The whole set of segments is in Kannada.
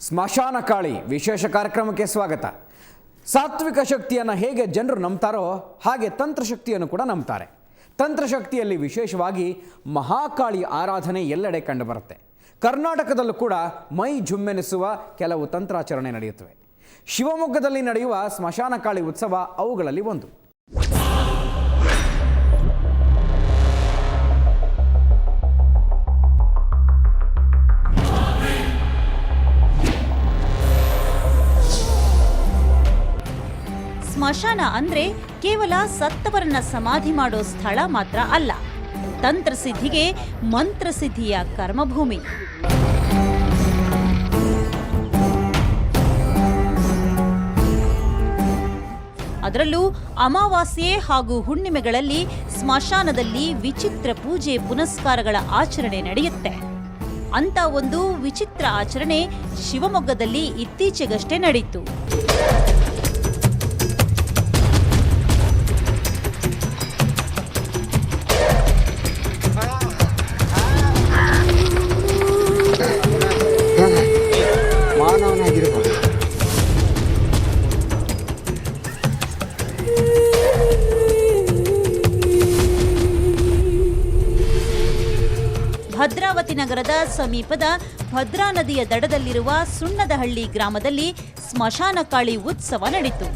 ಸ್ಮಶಾನ ಕಾಳಿ ವಿಶೇಷ ಕಾರ್ಯಕ್ರಮಕ್ಕೆ ಸ್ವಾಗತ. ಸಾತ್ವಿಕ ಶಕ್ತಿಯನ್ನು ಹೇಗೆ ಜನರು ನಂಬ್ತಾರೋ ಹಾಗೆ ತಂತ್ರಶಕ್ತಿಯನ್ನು ಕೂಡ ನಂಬ್ತಾರೆ. ತಂತ್ರಶಕ್ತಿಯಲ್ಲಿ ವಿಶೇಷವಾಗಿ ಮಹಾಕಾಳಿ ಆರಾಧನೆ ಎಲ್ಲೆಡೆ ಕಂಡುಬರುತ್ತೆ. ಕರ್ನಾಟಕದಲ್ಲೂ ಕೂಡ ಮೈ ಜುಮ್ಮೆನಿಸುವ ಕೆಲವು ತಂತ್ರಾಚರಣೆ ನಡೆಯುತ್ತವೆ. ಶಿವಮೊಗ್ಗದಲ್ಲಿ ನಡೆಯುವ ಸ್ಮಶಾನ ಕಾಳಿ ಉತ್ಸವ ಅವುಗಳಲ್ಲಿ ಒಂದು. ಸ್ಮಶಾನ ಅಂದ್ರೆ ಕೇವಲ ಸತ್ತವರನ್ನ ಸಮಾಧಿ ಮಾಡೋ ಸ್ಥಳ ಮಾತ್ರ ಅಲ್ಲ, ತಂತ್ರಸಿದ್ಧಿಗೆ ಮಂತ್ರಸಿದ್ಧಿಯ ಕರ್ಮಭೂಮಿ. ಅದರಲ್ಲೂ ಅಮಾವಾಸ್ಯೆ ಹಾಗೂ ಹುಣ್ಣಿಮೆಗಳಲ್ಲಿ ಸ್ಮಶಾನದಲ್ಲಿ ವಿಚಿತ್ರ ಪೂಜೆ ಪುನಸ್ಕಾರಗಳ ಆಚರಣೆ ನಡೆಯುತ್ತೆ. ಅಂತ ಒಂದು ವಿಚಿತ್ರ ಆಚರಣೆ ಶಿವಮೊಗ್ಗದಲ್ಲಿ ಇತ್ತೀಚೆಗಷ್ಟೇ ನಡೆಯಿತು. ಭದ್ರಾವತಿ ನಗರದ ಸಮೀಪದ ಭದ್ರಾ ನದಿಯ ದಡದಲ್ಲಿರುವ ಸುಣ್ಣದಹಳ್ಳಿ ಗ್ರಾಮದಲ್ಲಿ ಸ್ಮಶಾನ ಕಾಳಿ ಉತ್ಸವ ನಡೆಯಿತು.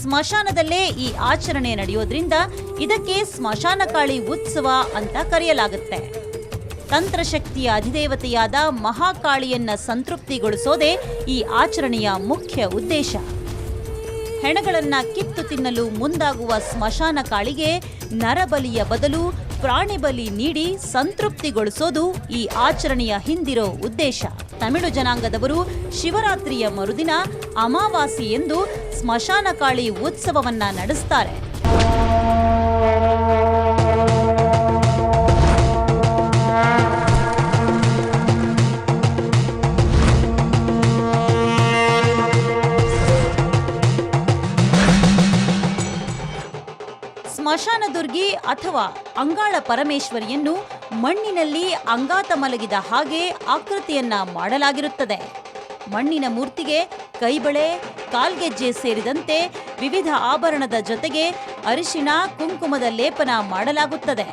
ಸ್ಮಶಾನದಲ್ಲೇ ಈ ಆಚರಣೆ ನಡೆಯೋದ್ರಿಂದ ಇದಕ್ಕೆ ಸ್ಮಶಾನ ಕಾಳಿ ಉತ್ಸವ ಅಂತ ಕರೆಯಲಾಗುತ್ತೆ. ತಂತ್ರಶಕ್ತಿಯ ಅಧಿದೇವತೆಯಾದ ಮಹಾಕಾಳಿಯನ್ನ ಸಂತೃಪ್ತಿಗೊಳಿಸೋದೇ ಈ ಆಚರಣೆಯ ಮುಖ್ಯ ಉದ್ದೇಶ. ಹೆಣಗಳನ್ನ ಕಿತ್ತು ತಿನ್ನಲು ಮುಂದಾಗುವ ಸ್ಮಶಾನ ಕಾಳಿಗೆ ನರಬಲಿಯ ಬದಲು ಪ್ರಾಣಿ ಬಲಿ ನೀಡಿ ಸಂತೃಪ್ತಿಗೊಳಿಸೋದು ಈ ಆಚರಣೆಯ ಹಿಂದಿರೋ ಉದ್ದೇಶ. ತಮಿಳು ಜನಾಂಗದವರು ಶಿವರಾತ್ರಿಯ ಮರುದಿನ ಅಮಾವಾಸ್ಯೆಯೆಂದು ಸ್ಮಶಾನ ಕಾಳಿ ಉತ್ಸವವನ್ನ ನಡೆಸ್ತಾರೆ. ಸ್ಮಶಾನ ದುರ್ಗಿ ಅಥವಾ ಅಂಗಾಳ ಪರಮೇಶ್ವರಿಯನ್ನು ಮಣ್ಣಿನಲ್ಲಿ ಅಂಗಾತ ಮಲಗಿದ ಹಾಗೆ ಆಕೃತಿಯನ್ನ ಮಾಡಲಾಗಿರುತ್ತದೆ. ಮಣ್ಣಿನ ಮೂರ್ತಿಗೆ ಕೈಬಳೆ, ಕಾಲ್ಗೆಜ್ಜೆ ಸೇರಿದಂತೆ ವಿವಿಧ ಆಭರಣದ ಜೊತೆಗೆ ಅರಿಶಿಣ, ಕುಂಕುಮದ ಲೇಪನ ಮಾಡಲಾಗುತ್ತದೆ.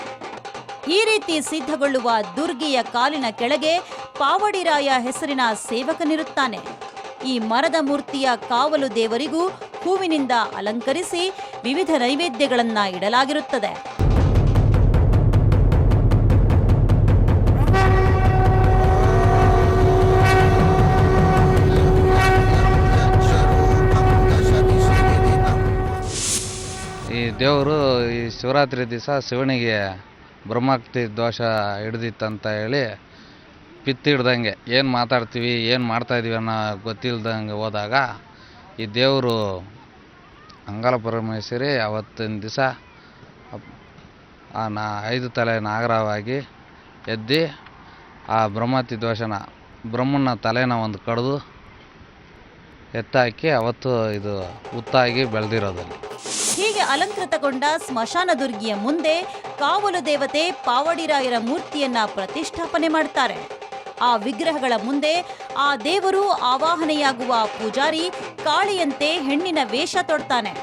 ಈ ರೀತಿ ಸಿದ್ಧಗೊಳ್ಳುವ ದುರ್ಗಿಯ ಕಾಲಿನ ಕೆಳಗೆ ಪಾವಡಿರಾಯ ಹೆಸರಿನ ಸೇವಕನಿರುತ್ತಾನೆ. ಈ ಮರದ ಮೂರ್ತಿಯ ಕಾವಲು ದೇವರಿಗೂ ಹೂವಿನಿಂದ ಅಲಂಕರಿಸಿ ವಿವಿಧ ನೈವೇದ್ಯಗಳನ್ನು ಇಡಲಾಗಿರುತ್ತದೆ. ಈ ದೇವರು ಈ ಶಿವರಾತ್ರಿ ದಿವಸ ಶಿವನಿಗೆ ಬ್ರಹ್ಮಕ್ತಿ ದೋಷ ಹಿಡ್ದಿತ್ತಂತ ಹೇಳಿ ಪಿತ್ತಿ ಹಿಡ್ದಂಗೆ ಏನು ಮಾತಾಡ್ತೀವಿ ಏನು ಮಾಡ್ತಾಯಿದ್ದೀವಿ ಅನ್ನೋ ಗೊತ್ತಿಲ್ದಂಗೆ ಹೋದಾಗ ಈ ದೇವರು ಅಂಗಾಳ ಪರಮೇಶ್ವರಿ ಅವತ್ತಿನ ದಿವಸ 5 ತಲೆ ನಾಗರವಾಗಿ ಎದ್ದು ಆ ಬ್ರಹ್ಮತಿ ದೋಷನ ಬ್ರಹ್ಮನ ತಲೆನ ಒಂದು ಕಡಿದು ಎತ್ತಾಕಿ ಅವತ್ತು ಇದು ಹುತ್ತಾಗಿ ಬೆಳೆದಿರೋದಲ್ಲಿ. ಹೀಗೆ ಅಲಂಕೃತಗೊಂಡ ಸ್ಮಶಾನ ದುರ್ಗಿಯ ಮುಂದೆ ಕಾವಲು ದೇವತೆ ಪಾವಡಿರಾಯರ ಮೂರ್ತಿಯನ್ನ ಪ್ರತಿಷ್ಠಾಪನೆ ಮಾಡ್ತಾರೆ. ಆ ವಿಗ್ರಹಗಳ ಮುಂದೆ ಆ ದೇವರು ಆವಾಹನೆಯಾಗುವ ಪೂಜಾರಿ ಕಾಳಿಯಂತೆ ಹೆಣ್ಣಿನ ವೇಷ ತೊಡ್ತಾನೆ.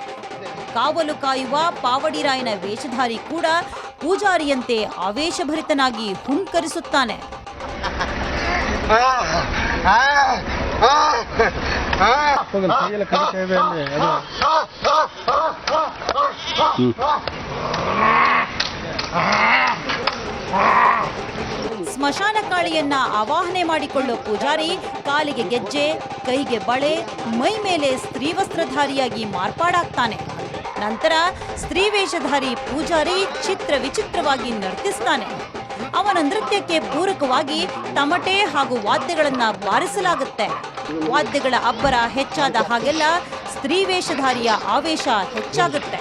ಕಾವಲು ಕಾಯುವ ಪಾವಡಿರಾಯನ ವೇಷಧಾರಿ ಕೂಡ ಪೂಜಾರಿಯಂತೆ ಆವೇಶಭರಿತನಾಗಿ ಹುಂಕರಿಸುತ್ತಾನೆ. ಸ್ಮಶಾನ ಕಾಳಿಯನ್ನ ಆವಾಹನೆ ಮಾಡಿಕೊಳ್ಳುವ ಪೂಜಾರಿ ಕಾಲಿಗೆ ಗೆಜ್ಜೆ, ಕೈಗೆ ಬಳೆ, ಮೈ ಮೇಲೆ ಸ್ತ್ರೀ ವಸ್ತ್ರಧಾರಿಯಾಗಿ ಮಾರ್ಪಾಡಾಗ್ತಾನೆ. ನಂತರ ಸ್ತ್ರೀ ವೇಷಧಾರಿ ಪೂಜಾರಿ ಚಿತ್ರ ವಿಚಿತ್ರವಾಗಿ ನರ್ತಿಸ್ತಾನೆ. ಅವನ ನೃತ್ಯಕ್ಕೆ ಪೂರಕವಾಗಿ ತಮಟೆ ಹಾಗೂ ವಾದ್ಯಗಳನ್ನ ಬಾರಿಸಲಾಗುತ್ತೆ. ವಾದ್ಯಗಳ ಅಬ್ಬರ ಹೆಚ್ಚಾದ ಹಾಗೆಲ್ಲ ಸ್ತ್ರೀ ವೇಷಧಾರಿಯ ಆವೇಶ ಹೆಚ್ಚಾಗುತ್ತೆ.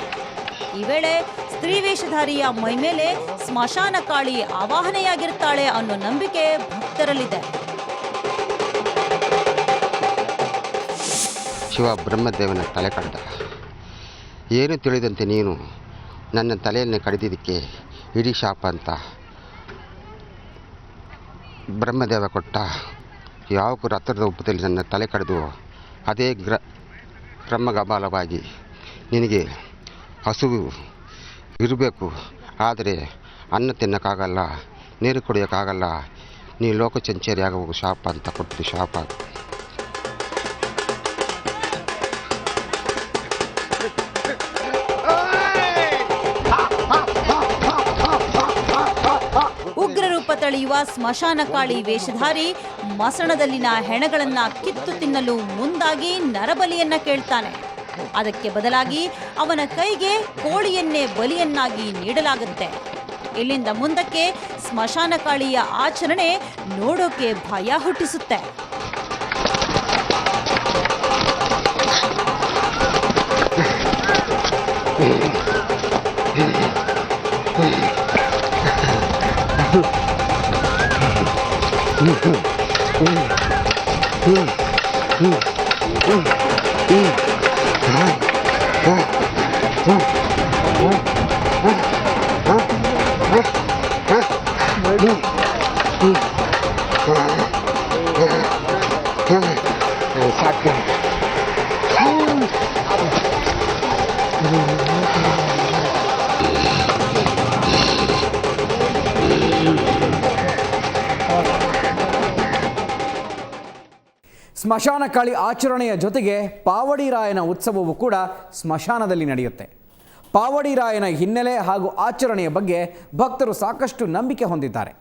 ಈ ವೇಳೆ ಸ್ತ್ರೀ ವೇಷಧಾರಿಯ ಮೈಮೇಲೆ ಸ್ಮಶಾನ ಕಾಳಿ ಆವಾಹನೆಯಾಗಿರ್ತಾಳೆ ಅನ್ನೋ ನಂಬಿಕೆ ಭಕ್ತರಲ್ಲಿದೆ. ಶಿವ ಬ್ರಹ್ಮದೇವನ ತಲೆ ಕಡ್ದ. ಏನು ತಿಳಿದಂತೆ ನೀನು ನನ್ನ ತಲೆಯನ್ನು ಕಡಿದಿದ್ದಕ್ಕೆ ಇಡೀ ಶಾಪ ಅಂತ ಬ್ರಹ್ಮದೇವ ಕೊಟ್ಟ ಯಾವ ರಥದ ರೂಪದಲ್ಲಿ ನನ್ನ ತಲೆ ಕಡಿದು ಅದೇ ಕ್ರಮಗಬಲವಾಗಿ ನಿನಗೆ ಹಸುವು ಇರಬೇಕು, ಆದರೆ ಅನ್ನ ತಿನ್ನೋಕ್ಕಾಗಲ್ಲ, ನೀರು ಕುಡಿಯೋಕ್ಕಾಗಲ್ಲ, ನೀ ಲೋಕಚಂಚೇರಿ ಆಗೋಗು ಶಾಪ ಅಂತ ಕೊಟ್ಟು ಶಾಪ. ಉಗ್ರರೂಪ ತಳೆಯುವ ಸ್ಮಶಾನಕಾಳಿ ವೇಷಧಾರಿ ಮಸಣದಲ್ಲಿನ ಹೆಣಗಳನ್ನ ಕಿತ್ತು ತಿನ್ನಲು ಮುಂದಾಗಿ ನರಬಲಿಯನ್ನ ಕೇಳ್ತಾನೆ. ಅದಕ್ಕೆ ಬದಲಾಗಿ ಅವನ ಕೈಗೆ ಕೋಳಿಯನ್ನೇ ಬಲಿಯನ್ನಾಗಿ ನೀಡಲಾಗುತ್ತೆ. ಇಲ್ಲಿಂದ ಮುಂದಕ್ಕೆ ಸ್ಮಶಾನಕಾಳಿಯ ಆಚರಣೆ ನೋಡೋಕೆ ಭಯ ಹುಟ್ಟಿಸುತ್ತೆ. ಸ್ಮಶಾನಕಾಳಿ ಆಚರಣೆಯ ಜೊತೆಗೆ ಪಾವಡಿ ರಾಯನ ಉತ್ಸವವು ಕೂಡ ಸ್ಮಶಾನದಲ್ಲಿ ನಡೆಯುತ್ತೆ. ಪಾವಡಿ ರಾಯನ ಹಿನ್ನೆಲೆ ಹಾಗೂ ಆಚರಣೆಯ ಬಗ್ಗೆ ಭಕ್ತರು ಸಾಕಷ್ಟು ನಂಬಿಕೆ ಹೊಂದಿದ್ದಾರೆ.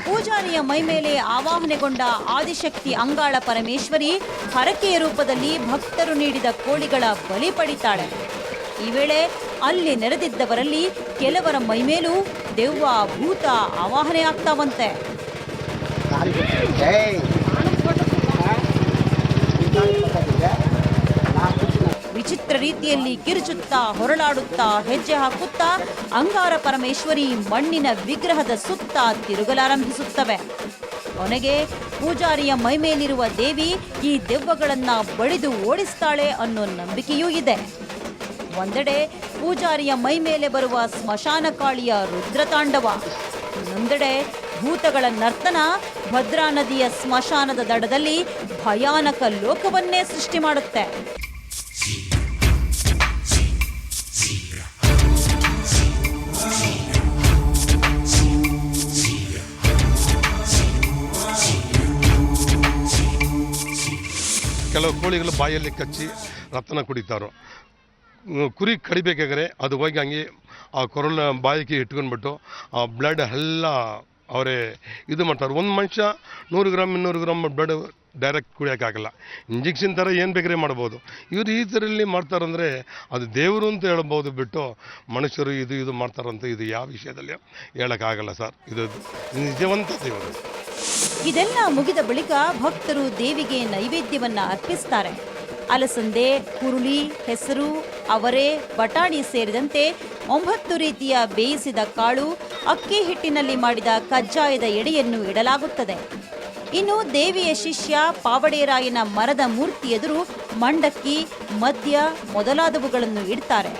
ಪೂಜಾರಿಯ ಮೈಮೇಲೆ ಆವಾಹನೆಗೊಂಡ ಆದಿಶಕ್ತಿ ಅಂಗಾಳ ಪರಮೇಶ್ವರಿ ಹರಕೆಯ ರೂಪದಲ್ಲಿ ಭಕ್ತರು ನೀಡಿದ ಕೋಳಿಗಳ ಬಲಿ ಪಡಿತಾಳೆ. ಈ ವೇಳೆ ಅಲ್ಲಿ ನೆರೆದಿದ್ದವರಲ್ಲಿ ಕೆಲವರ ಮೈಮೇಲೂ ದೆವ್ವ ಭೂತ ಆವಾಹನೆ ಆಗ್ತಾವಂತೆ. ವಿಚಿತ್ರ ರೀತಿಯಲ್ಲಿ ಕಿರುಚುತ್ತಾ ಹೊರಳಾಡುತ್ತಾ ಹೆಜ್ಜೆ ಹಾಕುತ್ತಾ ಅಂಗಾರ ಪರಮೇಶ್ವರಿ ಮಣ್ಣಿನ ವಿಗ್ರಹದ ಸುತ್ತ ತಿರುಗಲಾರಂಭಿಸುತ್ತವೆ. ಕೊನೆಗೆ ಪೂಜಾರಿಯ ಮೈಮೇಲಿರುವ ದೇವಿ ಈ ದೆವ್ವಗಳನ್ನ ಬಡಿದು ಓಡಿಸ್ತಾಳೆ ಅನ್ನೋ ನಂಬಿಕೆಯೂ ಇದೆ. ಒಂದೆಡೆ ಪೂಜಾರಿಯ ಮೈಮೇಲೆ ಬರುವ ಸ್ಮಶಾನಕಾಳಿಯ ರುದ್ರತಾಂಡವ, ಇನ್ನೊಂದೆಡೆ ಭೂತಗಳ ನರ್ತನ ಭದ್ರಾ ನದಿಯ ಸ್ಮಶಾನದ ದಡದಲ್ಲಿ ಭಯಾನಕ ಲೋಕವನ್ನೇ ಸೃಷ್ಟಿ ಮಾಡುತ್ತೆ. ಕೆಲವು ಕೋಳಿಗಳು ಬಾಯಲ್ಲಿ ಕಚ್ಚಿ ರಕ್ತನ ಕುಡಿತಾರೋ, ಕುರಿ ಕಡಿಬೇಕಾದ್ರೆ ಅದು ಹೋಗಿ ಹಂಗೆ ಆ ಕೊರಳ ಬಾಯಿಗೆ ಇಟ್ಕೊಂಡ್ಬಿಟ್ಟು ಆ ಬ್ಲಡ್ ಎಲ್ಲ ಅವರೇ ಇದು ಮಾಡ್ತಾರೆ. ಒಂದು ಮನುಷ್ಯ 100 ಗ್ರಾಮ್ 200 ಗ್ರಾಮ್ ಬ್ಲಡ್ ಡೈರೆಕ್ಟ್ ಕುಡಿಯೋಕ್ಕಾಗಲ್ಲ. ಇಂಜೆಕ್ಷನ್ ಥರ ಏನು ಬೇಕಾದ್ರೆ ಮಾಡ್ಬೋದು. ಇವರು ಈ ಥರಲ್ಲಿ ಮಾಡ್ತಾರಂದರೆ ಅದು ದೇವರು ಅಂತ ಹೇಳ್ಬೋದು ಬಿಟ್ಟು ಮನುಷ್ಯರು ಇದು ಮಾಡ್ತಾರಂತ ಇದು ಯಾವ ವಿಷಯದಲ್ಲಿ ಹೇಳೋಕ್ಕಾಗಲ್ಲ ಸರ್. ಇದು ನಿಜವಂತ ದೇವರು. ಇದೆಲ್ಲ ಮುಗಿದ ಬಳಿಕ ಭಕ್ತರು ದೇವಿಗೆ ನೈವೇದ್ಯವನ್ನ ಅರ್ಪಿಸ್ತಾರೆ. ಅಲಸಂದೆ, ಹುರುಳಿ, ಹೆಸರು, ಅವರೆ, ಬಟಾಣಿ ಸೇರಿದಂತೆ 9 ರೀತಿಯ ಬೇಯಿಸಿದ ಕಾಳು, ಅಕ್ಕಿ ಹಿಟ್ಟಿನಲ್ಲಿ ಮಾಡಿದ ಕಜ್ಜಾಯದ ಎಡೆಯನ್ನು ಇಡಲಾಗುತ್ತದೆ. ಇನ್ನು ದೇವಿಯ ಶಿಷ್ಯ ಪಾವಡೇರಾಯನ ಮರದ ಮೂರ್ತಿ ಎದುರು ಮಂಡಕ್ಕಿ, ಮದ್ಯ ಮೊದಲಾದವುಗಳನ್ನು ಇಡ್ತಾರೆ.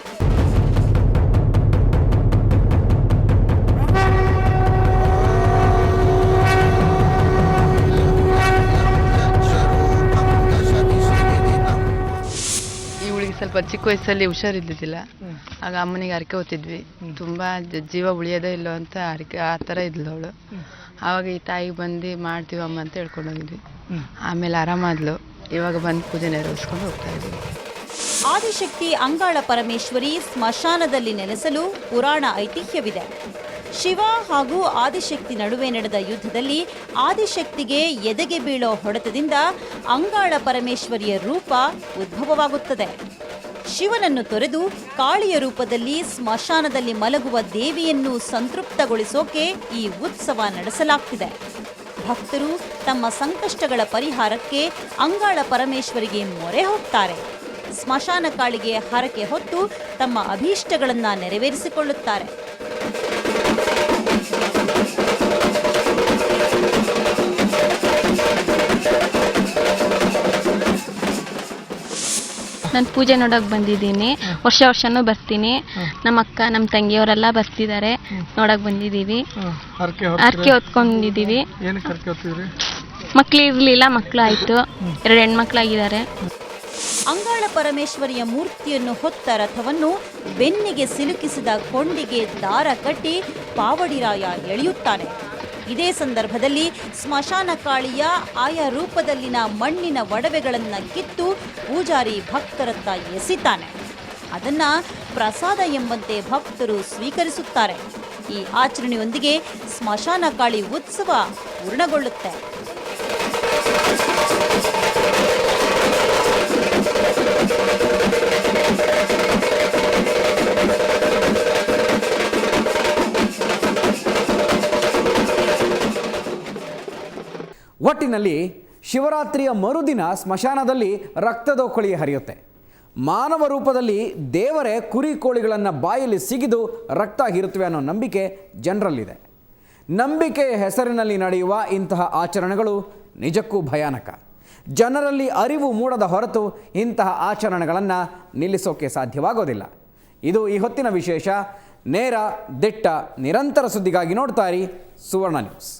ಸ್ವಲ್ಪ ಚಿಕ್ಕ ವಯಸ್ಸಲ್ಲಿ ಹುಷಾರಿದ್ದಿದ್ದಿಲ್ಲ. ಆಗ ಅಮ್ಮನಿಗೆ ಹರಕೆ ಹೊತ್ತಿದ್ವಿ, ತುಂಬ ಜೀವ ಉಳಿಯೋದೇ ಇಲ್ಲೋ ಅಂತ ಹರಕೆ ಆ ಥರ ಇದ್ಲು ಅವಳು. ಆವಾಗ ಈ ತಾಯಿಗೆ ಬಂದು ಮಾಡ್ತೀವಮ್ಮ ಅಂತ ಹೇಳ್ಕೊಂಡು ಹೋಗಿದ್ವಿ. ಆಮೇಲೆ ಆರಾಮಾದ್ಲು. ಇವಾಗ ಬಂದು ಪೂಜೆ ನೆರವೇರಿಸ್ಕೊಂಡು ಹೋಗ್ತಾ ಇದ್ವಿ. ಆದಿಶಕ್ತಿ ಅಂಗಾಳ ಪರಮೇಶ್ವರಿ ಸ್ಮಶಾನದಲ್ಲಿ ನೆಲೆಸಲು ಪುರಾಣ ಐತಿಹ್ಯವಿದೆ. ಶಿವ ಹಾಗೂ ಆದಿಶಕ್ತಿ ನಡುವೆ ನಡೆದ ಯುದ್ಧದಲ್ಲಿ ಆದಿಶಕ್ತಿಗೆ ಎದೆಗೆ ಬೀಳೋ ಹೊಡೆತದಿಂದ ಅಂಗಾಳ ಪರಮೇಶ್ವರಿಯ ರೂಪ ಉದ್ಭವವಾಗುತ್ತದೆ. ಶಿವನನ್ನು ತೊರೆದು ಕಾಳಿಯ ರೂಪದಲ್ಲಿ ಸ್ಮಶಾನದಲ್ಲಿ ಮಲಗುವ ದೇವಿಯನ್ನು ಸಂತೃಪ್ತಗೊಳಿಸೋಕೆ ಈ ಉತ್ಸವ ನಡೆಸಲಾಗ್ತಿದೆ. ಭಕ್ತರು ತಮ್ಮ ಸಂಕಷ್ಟಗಳ ಪರಿಹಾರಕ್ಕೆ ಅಂಗಾಳ ಪರಮೇಶ್ವರಿಗೆ ಮೊರೆ ಹೋಗ್ತಾರೆ. ಸ್ಮಶಾನ ಕಾಳಿಗೆ ಹರಕೆ ಹೊತ್ತು ತಮ್ಮ ಅಭೀಷ್ಟಗಳನ್ನು ನೆರವೇರಿಸಿಕೊಳ್ಳುತ್ತಾರೆ. ನಾನು ಪೂಜೆ ನೋಡೋಕೆ ಬಂದಿದ್ದೀನಿ. ವರ್ಷನೂ ಬರ್ತೀನಿ. ನಮ್ಮ ಅಕ್ಕ ನಮ್ಮ ತಂಗಿಯವರೆಲ್ಲ ಬರ್ತಿದ್ದಾರೆ, ನೋಡೋಕೆ ಬಂದಿದ್ದೀವಿ. ಹರಕೆ ಹೊತ್ಕೊಂಡಿದ್ದೀವಿ. ಮಕ್ಳು ಇರಲಿಲ್ಲ, ಮಕ್ಕಳು ಆಯಿತು. 2 ಹೆಣ್ಮಕ್ಳಾಗಿದ್ದಾರೆ. ಅಂಗಾಳ ಪರಮೇಶ್ವರಿಯ ಮೂರ್ತಿಯನ್ನು ಹೊತ್ತ ರಥವನ್ನು ಬೆನ್ನಿಗೆ ಸಿಲುಕಿಸಿದ ಕೊಂಡಿಗೆ ದಾರ ಕಟ್ಟಿ ಪಾವಡಿರಾಯ ಎಳೆಯುತ್ತಾನೆ. ಇದೇ ಸಂದರ್ಭದಲ್ಲಿ ಸ್ಮಶಾನ ಕಾಳಿಯ ಆಯಾ ರೂಪದಲ್ಲಿನ ಮಣ್ಣಿನ ಒಡವೆಗಳನ್ನು ಕಿತ್ತು ಪೂಜಾರಿ ಭಕ್ತರತ್ತ ಎಸಿತಾನೆ. ಅದನ್ನು ಪ್ರಸಾದ ಎಂಬಂತೆ ಭಕ್ತರು ಸ್ವೀಕರಿಸುತ್ತಾರೆ. ಈ ಆಚರಣೆಯೊಂದಿಗೆ ಸ್ಮಶಾನ ಕಾಳಿ ಉತ್ಸವ ಪೂರ್ಣಗೊಳ್ಳುತ್ತೆ. ಒಟ್ಟಿನಲ್ಲಿ ಶಿವರಾತ್ರಿಯ ಮರುದಿನ ಸ್ಮಶಾನದಲ್ಲಿ ರಕ್ತದ ಕೊಳಿ ಹರಿಯುತ್ತೆ. ಮಾನವ ರೂಪದಲ್ಲಿ ದೇವರೇ ಕುರಿ ಕೋಳಿಗಳನ್ನು ಬಾಯಲ್ಲಿ ಸಿಗಿದು ರಕ್ತ ಹೀರುತ್ತವೆ ಅನ್ನೋ ನಂಬಿಕೆ ಜನರಲ್ಲಿದೆ. ನಂಬಿಕೆಯ ಹೆಸರಿನಲ್ಲಿ ನಡೆಯುವ ಇಂತಹ ಆಚರಣೆಗಳು ನಿಜಕ್ಕೂ ಭಯಾನಕ. ಜನರಲ್ಲಿ ಅರಿವು ಮೂಡದ ಹೊರತು ಇಂತಹ ಆಚರಣೆಗಳನ್ನು ನಿಲ್ಲಿಸೋಕೆ ಸಾಧ್ಯವಾಗೋದಿಲ್ಲ. ಇದು ಈ ಹೊತ್ತಿನ ವಿಶೇಷ. ನೇರ, ದಿಟ್ಟ, ನಿರಂತರ ಸುದ್ದಿಗಾಗಿ ನೋಡ್ತಾ ಇರಿ ಸುವರ್ಣ ನ್ಯೂಸ್.